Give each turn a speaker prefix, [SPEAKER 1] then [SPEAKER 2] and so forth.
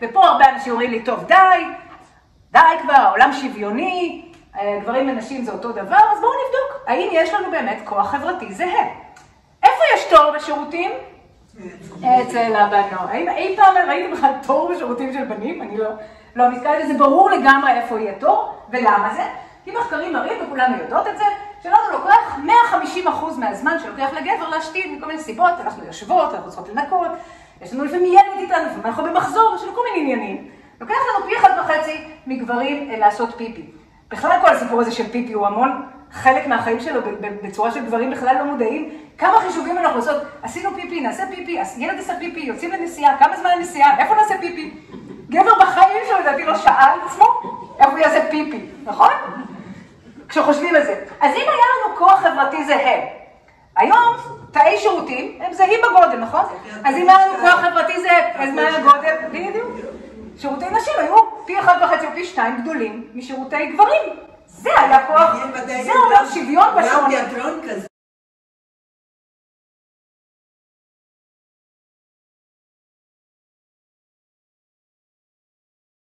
[SPEAKER 1] ופה הרבה אנשים אומרים לי, טוב, די כבר, העולם שוויוני, גברים ונשים זה אותו דבר, אז בואו נבדוק, האם יש לנו באמת כוח חברתי זהה? איפה יש תור בשירותים? אצל הבנות. האם אי פעם ראיתם בכלל תור בשירותים של בנים? אני לא מתקלת, זה ברור לגמרי איפה יהיה תור, ולמה זה? כי מחקרים מראים, וכולנו יודעות את זה, שלנו לוקח 150% מהזמן שלוקח לגבר להשתין מכל מיני סיבות, אנחנו יושבות, אנחנו צריכות לנקות, יש לנו לפעמים ילד איתנו, לפעמים אנחנו במחזור, יש לנו כל מיני עניינים. לוקח לנו פי 1.5 מגברים לעשות פיפי. בכלל כל הסיפור הזה של פיפי הוא המון חלק מהחיים שלו בצורה של גברים בכלל לא מודעים. כמה חישובים אנחנו עושות, עשינו פיפי, נעשה פיפי, ילד עשה פיפי, יוצאים לנסיעה, כמה זמן לנסיעה, איפה נעשה פיפי? גבר בחיים שלו לדעתי לא שאל את עצמו, איפה הוא יעשה פיפי, נכון? כשחושבים על זה. אז אם היה לנו כוח חברתי זהה, היום תאי שירותים הם זהים בגודל, נכון? אז אם היה לנו כוח חברתי זהה, אז מה היה הגודל? בדיוק. שירותי נשים היו פי 1.5 או פי 2 גדולים משירותי גברים. זה היה כוח